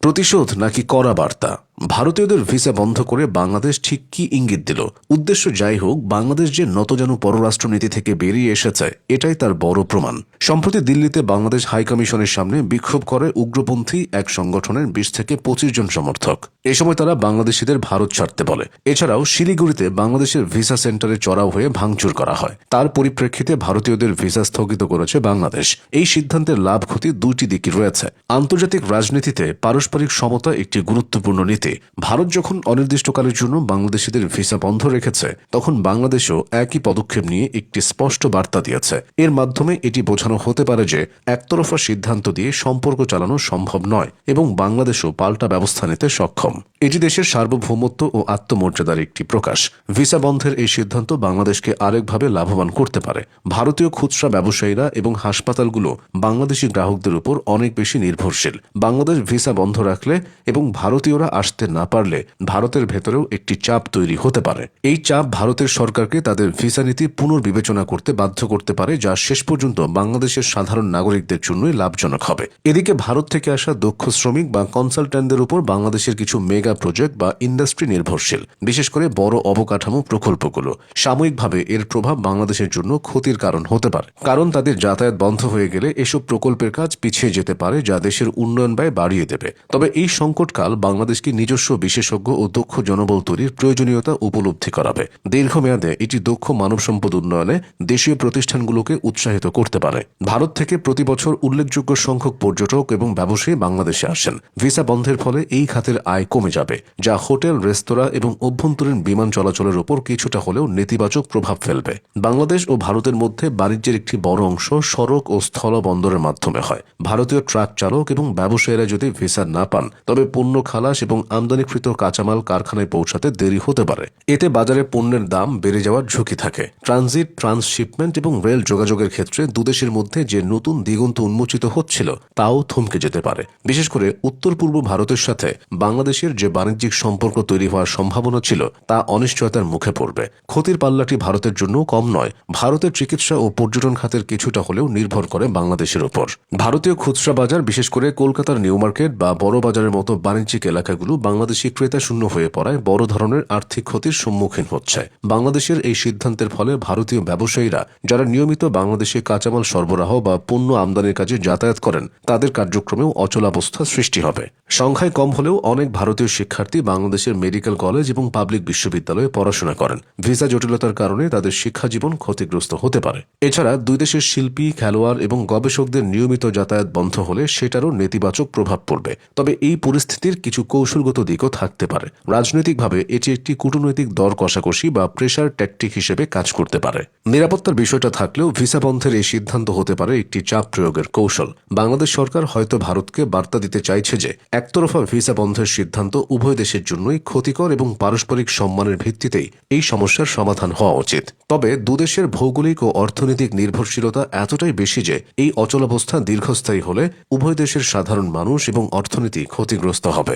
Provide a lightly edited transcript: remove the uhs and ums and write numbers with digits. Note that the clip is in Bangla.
প্রতিশোধ নাকি কড়া বার্তা? ভারতীয়দের ভিসা বন্ধ করে বাংলাদেশ ঠিক কি ইঙ্গিত দিল? উদ্দেশ্য যাই হোক, বাংলাদেশ যে নতজানু পররাষ্ট্রনীতি থেকে বেরিয়ে এসেছে এটাই তার বড় প্রমাণ। সম্প্রতি দিল্লিতে বাংলাদেশ হাইকমিশনের সামনে বিক্ষোভ করে উগ্রপন্থী এক সংগঠনের 20 থেকে 25 জন সমর্থক। এ সময় তারা বাংলাদেশিদের ভারত ছাড়তে বলে। এছাড়াও শিলিগুড়িতে বাংলাদেশের ভিসা সেন্টারে চড়াও হয়ে ভাঙচুর করা হয়। তার পরিপ্রেক্ষিতে ভারতীয়দের ভিসা স্থগিত করেছে বাংলাদেশ। এই সিদ্ধান্তের লাভ ক্ষতি দুইটি দিকই রয়েছে। আন্তর্জাতিক রাজনীতিতে পারস্পরিক সমতা একটি গুরুত্বপূর্ণ নীতি। ভারত যখন অনির্দিষ্টকালের জন্য বাংলাদেশিদের ভিসা বন্ধ রেখেছে, তখন বাংলাদেশও একই পদক্ষেপ নিয়ে একটি স্পষ্ট বার্তা দিয়েছে। এর মাধ্যমে এটি বোঝানো হতে পারে যে একতরফা সিদ্ধান্ত দিয়ে সম্পর্ক চালানো সম্ভব নয় এবং বাংলাদেশও পাল্টা ব্যবস্থা নিতে সক্ষম। এটি দেশের সার্বভৌমত্ব ও আত্মমর্যাদার একটি প্রকাশ। ভিসা বন্ধের এই সিদ্ধান্ত বাংলাদেশকে আরেকভাবে লাভবান করতে পারে। ভারতীয় খুচরা ব্যবসায়ীরা এবং হাসপাতালগুলো বাংলাদেশি গ্রাহকদের উপর অনেক বেশি নির্ভরশীল। বাংলাদেশ ভিসা বন্ধ রাখলে এবং ভারতীয়রা আসতে না পারলে ভারতের ভেতরেও একটি চাপ তৈরি হতে পারে। এই চাপ ভারতের সরকারকে তাদের ভিসা নীতি পুনর্বিবেচনা করতে বাধ্য করতে পারে, যা শেষ পর্যন্ত বাংলাদেশের সাধারণ নাগরিকদের জন্যই লাভজনক হবে। এদিকে ভারত থেকে আসা দক্ষ শ্রমিক বা কনসালট্যান্টদের উপর বাংলাদেশের কিছু মেগা প্রজেক্ট বা ইন্ডাস্ট্রি নির্ভরশীল, বিশেষ করে বড় অবকাঠামো প্রকল্পগুলো। সাময়িকভাবে এর প্রভাব বাংলাদেশের জন্য ক্ষতির কারণ হতে পারে, কারণ তাদের যাতায়াত বন্ধ হয়ে গেলে এসব প্রকল্পের কাজ পিছিয়ে যেতে পারে, যা দেশের উন্নয়ন ব্যয় বাড়িয়ে দেবে। তবে এই সংকটকাল বাংলাদেশকে নিজস্ব বিশেষজ্ঞ ও দক্ষ জনবল তৈরির প্রয়োজনীয়তা উপলব্ধি করাবে। দীর্ঘমেয়াদে এটি দক্ষ মানব সম্পদ উন্নয়নে দেশীয় প্রতিষ্ঠানগুলোকে উৎসাহিত করতে পারে। ভারত থেকে প্রতি বছর উল্লেখযোগ্য সংখ্যক পর্যটক এবং ব্যবসায়ী বাংলাদেশে আসেন। ভিসা বন্ধের ফলে এই খাতের আয় কমে যাবে, যা হোটেল, রেস্তোরাঁ এবং অভ্যন্তরীণ বিমান চলাচলের উপর কিছুটা হলেও নেতিবাচক প্রভাব ফেলবে। বাংলাদেশ ও ভারতের মধ্যে বাণিজ্যের একটি বড় অংশ সড়ক ও স্থল বন্দরের মাধ্যমে হয়। ভারতীয় ট্রাক চালক এবং ব্যবসায়ীরা যদি ভিসা না পান, তবে পণ্য খালাস এবং আমদানিকৃত কাঁচামাল কারখানায় পৌঁছাতে দেরি হতে পারে। এতে বাজারে পণ্যের দাম বেড়ে যাওয়ার ঝুঁকি থাকে। ট্রানজিট, ট্রান্সশিপমেন্ট এবং রেল যোগাযোগের ক্ষেত্রে দুদেশের মধ্যে যে নতুন দিগন্ত উন্মোচিত হচ্ছিল তাও থমকে যেতে পারে। বিশেষ করে উত্তর পূর্ব ভারতের সাথে বাংলাদেশের যে বাণিজ্যিক সম্পর্ক তৈরি হওয়ার সম্ভাবনা ছিল তা অনিশ্চয়তার মুখে পড়বে। ক্ষতির পাল্লাটি ভারতের জন্য কম নয়। ভারতের চিকিৎসা ও পর্যটন খাতের কিছুটা হলেও নির্ভর করে বাংলাদেশের উপর। ভারতীয় খুচরা বাজার, বিশেষ করে কলকাতার নিউ মার্কেট বা বড় বাজারের মতো বাণিজ্যিক এলাকাগুলো বাংলাদেশি ক্রেতা শূন্য হয়ে পড়ায় বড় ধরনের আর্থিক ক্ষতির সম্মুখীন হচ্ছে। বাংলাদেশের এই সিদ্ধান্তের ফলে ভারতীয় ব্যবসায়ীরা যারা নিয়মিত বাংলাদেশে কাঁচামাল সরবরাহ বা পণ্য আমদানির কাজে যাতায়াত করেন, তাদের কার্যক্রমেও অচলাবস্থা সৃষ্টি হবে। সংখ্যায় কম হলেও অনেক ভারতীয় শিক্ষার্থী বাংলাদেশের মেডিকেল কলেজ এবং পাবলিক বিশ্ববিদ্যালয়ে পড়াশোনা করেন। ভিসা জটিলতার কারণে তাদের শিক্ষা জীবন ক্ষতিগ্রস্ত হতে পারে। এছাড়া দুই দেশের শিল্পী, খেলোয়াড় এবং গবেষকদের নিয়মিত যাতায়াত বন্ধ হলে সেটারও নেতিবাচক প্রভাব পড়বে। তবে এই পরিস্থিতির কিছু কৌশলগত দিকও থাকতে পারে। রাজনৈতিকভাবে এটি একটি কূটনৈতিক দর কষাকষি বা প্রেশার ট্যাকটিক হিসেবে কাজ করতে পারে। নিরাপত্তার বিষয়টা থাকলেও ভিসা বন্ধের এই সিদ্ধান্ত হতে পারে একটি চাপ প্রয়োগের কৌশল। বাংলাদেশ সরকার হয়তো ভারতকে বার্তা দিতে চাইছে যে একতরফা ভিসা বন্ধের সিদ্ধান্ত উভয় দেশের জন্যই ক্ষতিকর এবং পারস্পরিক সম্মানের ভিত্তিতেই এই সমস্যার সমাধান হওয়া উচিত। তবে দুদেশের ভৌগোলিক ও অর্থনৈতিক নির্ভরশীলতা এতটাই বেশি যে এই অচলাবস্থা দীর্ঘস্থায়ী হলে উভয় দেশের সাধারণ মানুষ এবং অর্থনীতি ক্ষতিগ্রস্ত হবে।